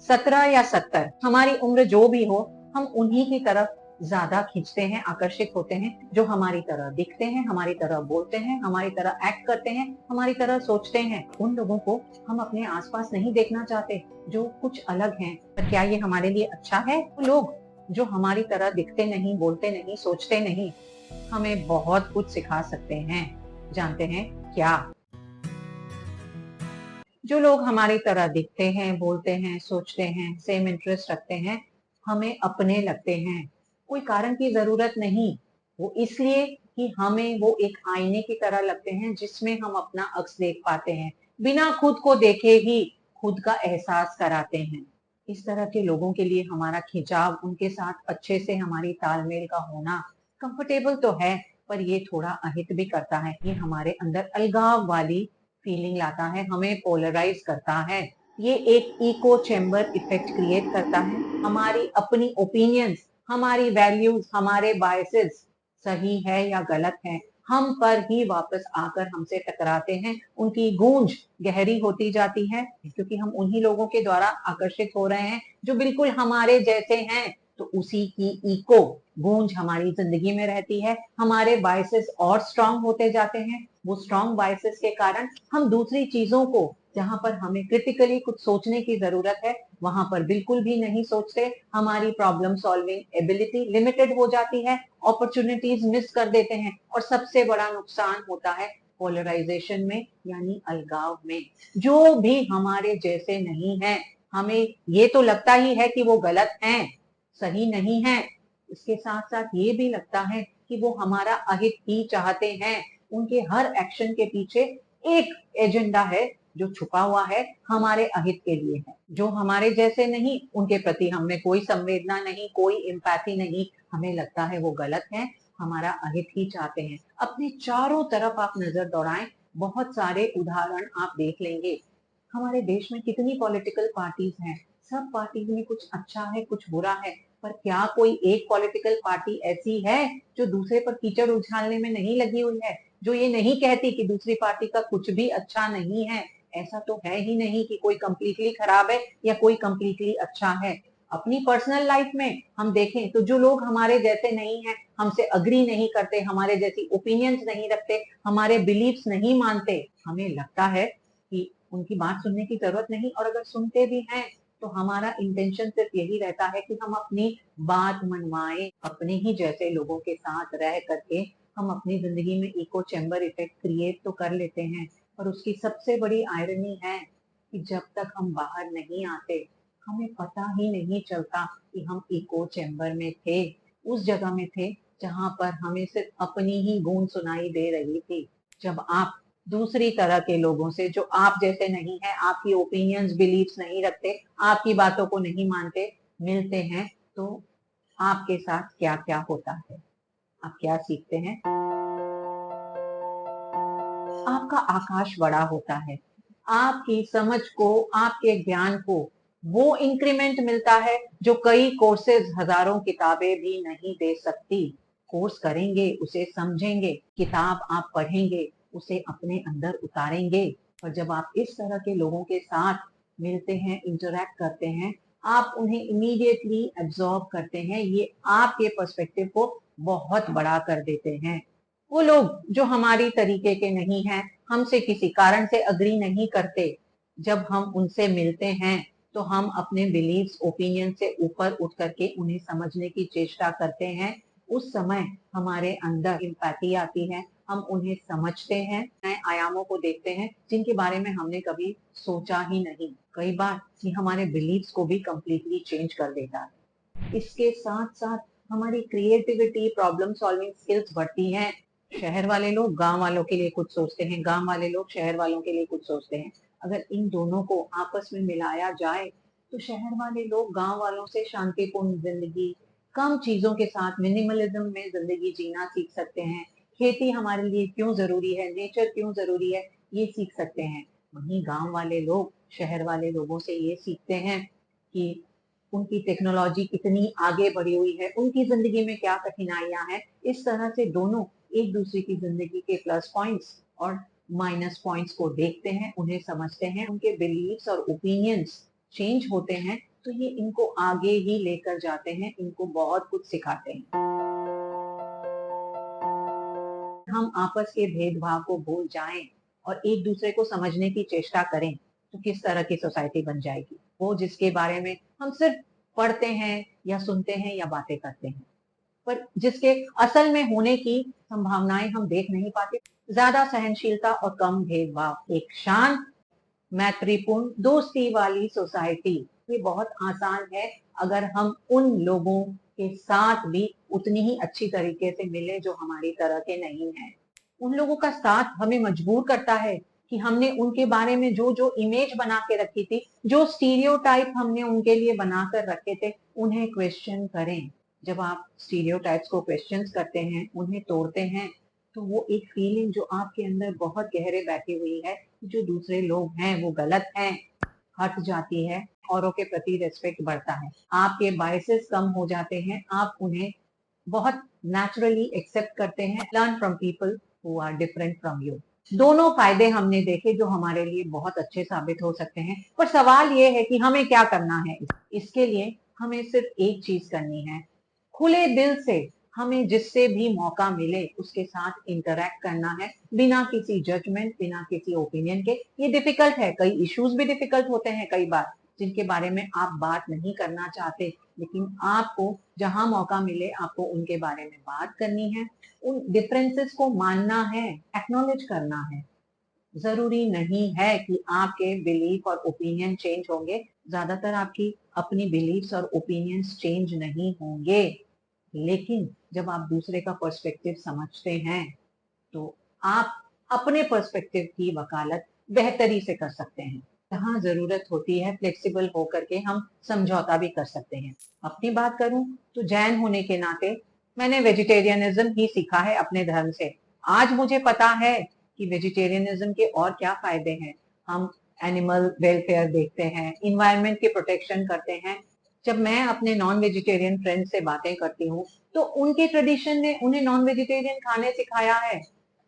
17 या 70, हमारी उम्र जो भी हो, हम उन्हीं की तरफ ज्यादा खींचते हैं, आकर्षित होते हैं, जो हमारी तरह दिखते हैं, हमारी तरह बोलते हैं, हमारी तरह एक्ट करते हैं, हमारी तरह सोचते हैं। उन लोगों को हम अपने आसपास नहीं देखना चाहते जो कुछ अलग हैं। पर क्या ये हमारे लिए अच्छा है? वो लोग जो हमारी तरह दिखते नहीं, बोलते नहीं, सोचते नहीं, हमें बहुत कुछ सिखा सकते हैं। जानते हैं क्या? जो लोग हमारी तरह दिखते हैं, बोलते हैं, सोचते हैं, सेम इंटरेस्ट रखते हैं, हमें अपने लगते हैं। कोई कारण की जरूरत नहीं, वो इसलिए कि हमें वो एक आईने की तरह लगते हैं जिसमें हम अपना अक्स देख पाते हैं, बिना खुद को देखे ही खुद का एहसास कराते हैं। इस तरह के लोगों के लिए हमारा खिंचाव, उनके साथ अच्छे से हमारी तालमेल का होना कंफर्टेबल तो है, पर ये थोड़ा अहित भी करता है। ये हमारे अंदर अलगाव वाली फीलिंग लाता है, हमें पोलराइज करता है। ये एक इको चैम्बर इफेक्ट क्रिएट करता है। हमारी अपनी ओपिनियंस, हमारी वैल्यूज, हमारे बायसेस सही है या गलत है, हम पर ही वापस आकर हमसे टकराते हैं। उनकी गूंज गहरी होती जाती है क्योंकि हम उन्हीं लोगों के द्वारा आकर्षित हो रहे हैं जो बिल्कुल हमारे जैसे हैं। तो उसी की इको गूंज हमारी जिंदगी में रहती है। हमारे बायसेस और स्ट्रांग होते जाते हैं। वो स्ट्रांग बायसेस के कारण हम दूसरी चीजों को, जहां पर हमें क्रिटिकली कुछ सोचने की जरूरत है, वहां पर बिल्कुल भी नहीं सोचते। हमारी प्रॉब्लम सॉल्विंग एबिलिटी लिमिटेड हो जाती है, अपॉर्चुनिटीज मिस कर देते हैं, और सबसे बड़ा नुकसान होता है पोलराइजेशन में, यानी अलगाव में। जो भी हमारे जैसे नहीं है, हमें ये तो लगता ही है कि वो गलत हैं, सही नहीं है। इसके साथ साथ ये भी लगता है कि वो हमारा अहित ही चाहते हैं। उनके हर एक्शन के पीछे एक एजेंडा है जो छुपा हुआ है, हमारे अहित के लिए है। जो हमारे जैसे नहीं, उनके प्रति हमें कोई संवेदना नहीं, कोई एम्पैथी नहीं। हमें लगता है वो गलत है, हमारा अहित ही चाहते हैं। अपने चारों तरफ आप नजर दौड़ाएं, बहुत सारे उदाहरण आप देख लेंगे। हमारे देश में कितनी पॉलिटिकल पार्टीज हैं, सब पार्टीज में कुछ अच्छा है, कुछ बुरा है। पर क्या कोई एक पॉलिटिकल पार्टी ऐसी है जो दूसरे पर कीचड़ उछालने में नहीं लगी हुई है, जो ये नहीं कहती कि दूसरी पार्टी का कुछ भी अच्छा नहीं है? ऐसा तो है ही नहीं कि कोई कंप्लीटली खराब है या कोई कंप्लीटली अच्छा है। अपनी पर्सनल लाइफ में हम देखें तो जो लोग हमारे जैसे नहीं है, हमसे अग्री नहीं करते, हमारे जैसी ओपिनियंस नहीं रखते, हमारे बिलीव्स नहीं मानते, हमें लगता है कि उनकी बात सुनने की जरूरत नहीं। और अगर सुनते भी हैं तो हमारा इंटेंशन सिर्फ यही रहता है कि हम अपनी बात मनवाएं। अपने ही जैसे लोगों के साथ रह करके हम अपनी जिंदगी में इको चैम्बर इफेक्ट क्रिएट तो कर लेते हैं, पर उसकी सबसे बड़ी आयरनी है कि जब तक हम बाहर नहीं आते, हमें पता ही नहीं चलता कि हम इको चैम्बर में थे, उस जगह में थे जहां पर हमें सिर्फ अपनी ही गूंज सुनाई दे रही थी। जब आप दूसरी तरह के लोगों से, जो आप जैसे नहीं है, आपकी ओपिनियंस बिलीव्स नहीं रखते, आपकी बातों को नहीं मानते, मिलते हैं, तो आपके साथ क्या क्या होता है, आप क्या सीखते हैं? आपका आकाश बड़ा होता है, आपकी समझ को, आपके ज्ञान को वो इंक्रीमेंट मिलता है जो कई कोर्सेज, हजारों किताबें भी नहीं दे सकती। कोर्स करेंगे, उसे समझेंगे, किताब आप पढ़ेंगे, उसे अपने अंदर उतारेंगे। और जब आप इस तरह के लोगों के साथ मिलते हैं, इंटरेक्ट करते हैं, आप उन्हें इमीडिएटली एब्जॉर्ब करते हैं, ये आपके पर्सपेक्टिव को बहुत बड़ा कर देते हैं। वो लोग जो हमारी तरीके के नहीं हैं, हमसे किसी कारण से अग्री नहीं करते, जब हम उनसे मिलते हैं तो हम अपने बिलीव्स, ओपिनियन से ऊपर उठ करके उन्हें समझने की चेष्टा करते हैं। उस समय हमारे अंदर एम्पैथी आती है, हम उन्हें समझते हैं, नए आयामों को देखते हैं जिनके बारे में हमने कभी सोचा ही नहीं। कई बार ये हमारे बिलीव्स को भी कंप्लीटली चेंज कर देता है। इसके साथ साथ हमारी क्रिएटिविटी, प्रॉब्लम सॉल्विंग स्किल्स बढ़ती हैं। शहर वाले लोग गांव वालों के लिए कुछ सोचते हैं, गांव वाले लोग शहर वालों के लिए कुछ सोचते हैं। अगर इन दोनों को आपस में मिलाया जाए तो शहर वाले लोग गांव वालों से शांतिपूर्ण जिंदगी, कम चीजों के साथ मिनिमलिज्म में जिंदगी जीना सीख सकते हैं। खेती हमारे लिए क्यों जरूरी है, नेचर क्यों जरूरी है, ये सीख सकते हैं। वहीं गांव वाले लोग शहर वाले लोगों से ये सीखते हैं कि उनकी टेक्नोलॉजी कितनी आगे बढ़ी हुई है, उनकी जिंदगी में क्या कठिनाइयां हैं। इस तरह से दोनों एक दूसरे की जिंदगी के प्लस पॉइंट्स और माइनस पॉइंट्स को देखते हैं, उन्हें समझते हैं, उनके बिलीव्स और ओपिनियंस चेंज होते हैं, तो ये इनको आगे ही लेकर जाते हैं, इनको बहुत कुछ सिखाते हैं। हम आपस के भेदभाव को भूल जाएं और एक दूसरे को समझने की चेष्टा करें तो किस तरह की सोसाइटी बन जाएगी। वो जिसके बारे में हम सिर्फ पढ़ते हैं या सुनते हैं या बातें करते हैं, पर जिसके असल में होने की संभावनाएं हम देख नहीं पाते। ज्यादा सहनशीलता और कम भेदभाव, एक शांत मैत्रीपूर्ण दोस्ती वाली सोसाइटी, ये बहुत आसान है अगर हम उन लोगों के साथ भी उतनी ही अच्छी तरीके से मिले जो हमारी तरह के नहीं हैं। उन लोगों का साथ हमें मजबूर करता है कि हमने उनके बारे में जो जो इमेज बना के रखी थी, जो स्टीरियोटाइप हमने उनके लिए बनाकर रखे थे, उन्हें क्वेश्चन करें। जब आप स्टीरियोटाइप्स को क्वेश्चन करते हैं, उन्हें तोड़ते हैं, तो वो एक फीलिंग जो आपके अंदर बहुत गहरे बैठी हुई है, जो दूसरे लोग हैं वो गलत हैं, हट जाती है। औरों के प्रति रिस्पेक्ट बढ़ता है, आपके बायसेस कम हो जाते हैं, आप उन्हें बहुत नेचुरली एक्सेप्ट करते हैं। Learn from people who are different from you. दोनों फायदे हमने देखे जो हमारे लिए बहुत अच्छे साबित हो सकते हैं, पर सवाल ये है कि हमें क्या करना है। इसके लिए हमें सिर्फ एक चीज करनी है, खुले दिल से हमें जिससे भी मौका मिले उसके साथ इंटरेक्ट करना है, बिना किसी जजमेंट, बिना किसी ओपिनियन के। ये डिफिकल्ट है, कई इश्यूज भी डिफिकल्ट होते हैं कई बार, जिनके बारे में आप बात नहीं करना चाहते, लेकिन आपको जहां मौका मिले आपको उनके बारे में बात करनी है, उन डिफरेंसेस को मानना है, एक्नॉलेज करना है। जरूरी नहीं है कि आपके बिलीफ और ओपिनियन चेंज होंगे, ज्यादातर आपकी अपनी बिलीफ्स और ओपिनियंस चेंज नहीं होंगे, लेकिन जब आप दूसरे का पर्सपेक्टिव समझते हैं तो आप अपने पर्सपेक्टिव की वकालत बेहतरी से कर सकते हैं। जहाँ जरूरत होती है फ्लेक्सिबल होकर के हम समझौता भी कर सकते हैं। अपनी बात करूं तो जैन होने के नाते मैंने वेजिटेरियनिज्म ही सीखा है अपने धर्म से। आज मुझे पता है कि वेजिटेरियनिज्म के और क्या फायदे हैं। हम एनिमल वेलफेयर देखते हैं, इन्वायरमेंट की प्रोटेक्शन करते हैं। जब मैं अपने नॉन वेजिटेरियन फ्रेंड से बातें करती हूँ तो उनके ट्रेडिशन ने उन्हें नॉन वेजिटेरियन खाने सिखाया है।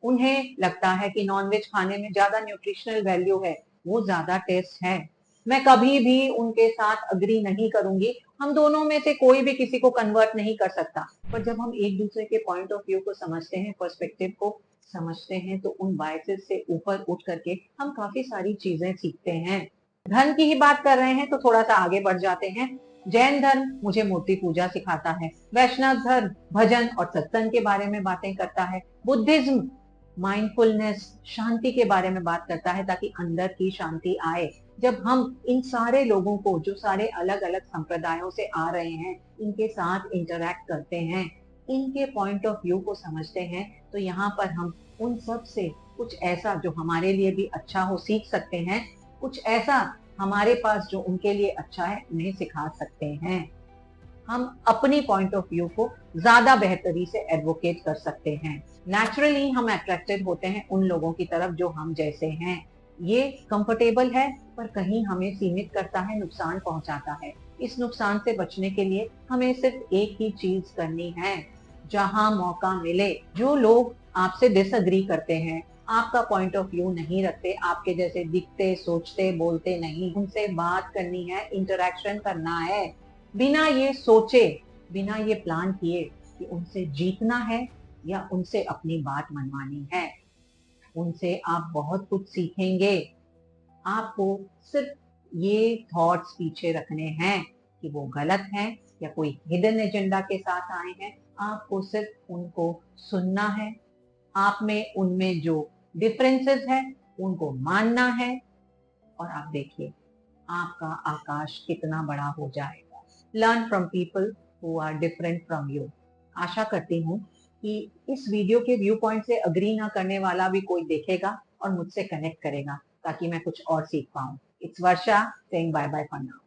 उन्हें लगता है कि नॉनवेज खाने में ज्यादा न्यूट्रिशनल वैल्यू है, वो ज्यादा टेस्ट है। मैं कभी भी उनके साथ अग्री नहीं करूंगी, हम दोनों में से कोई भी किसी को कन्वर्ट नहीं कर सकता, पर जब हम एक दूसरे के पॉइंट ऑफ व्यू को समझते हैं, पर्सपेक्टिव को समझते हैं, तो उन बायसेस से ऊपर उठ करके हम काफी सारी चीजें सीखते हैं। धर्म की ही बात कर रहे हैं तो थोड़ा सा आगे बढ़ जाते हैं। जैन धर्म मुझे मूर्ति पूजा सिखाता है, वैष्णव धर्म भजन और सत्संग के बारे में बातें करता है, बुद्धिज्म माइंडफुलनेस, शांति के बारे में बात करता है ताकि अंदर की शांति आए। जब हम इन सारे लोगों को जो सारे अलग अलग संप्रदायों से आ रहे हैं, इनके साथ इंटरैक्ट करते हैं, इनके पॉइंट ऑफ व्यू को समझते हैं, तो यहाँ पर हम उन सब से कुछ ऐसा जो हमारे लिए भी अच्छा हो सीख सकते हैं, कुछ ऐसा हमारे पास जो उनके लिए अच्छा है उन्हें सिखा सकते हैं। हम अपनी पॉइंट ऑफ व्यू को ज्यादा बेहतरी से एडवोकेट कर सकते हैं। नेचुरली हम अट्रैक्टेड होते हैं उन लोगों की तरफ जो हम जैसे हैं। ये कंफर्टेबल है पर कहीं हमें सीमित करता है, नुकसान पहुंचाता है। इस नुकसान से बचने के लिए हमें सिर्फ एक ही चीज करनी है, जहां मौका मिले जो लोग आपसे डिसएग्री करते हैं, आपका पॉइंट ऑफ व्यू नहीं रखते, आपके जैसे दिखते सोचते बोलते नहीं, उनसे बात करनी है, इंटरेक्शन करना है, बिना ये सोचे, बिना ये प्लान किए कि उनसे जीतना है या उनसे अपनी बात मनवानी है। उनसे आप बहुत कुछ सीखेंगे। आपको सिर्फ ये थॉट्स पीछे रखने हैं कि वो गलत हैं या कोई हिडन एजेंडा के साथ आए हैं। आपको सिर्फ उनको सुनना है, आप में उनमें जो डिफरेंसेस है उनको मानना है, और आप देखिए आपका आकाश कितना बड़ा हो जाएगा। Learn from people who are different from you. आशा करती हूँ कि इस वीडियो के व्यू पॉइंट से अग्री ना करने वाला भी कोई देखेगा और मुझसे कनेक्ट करेगा ताकि मैं कुछ और सीख पाऊँ। It's Varsha saying bye bye for now.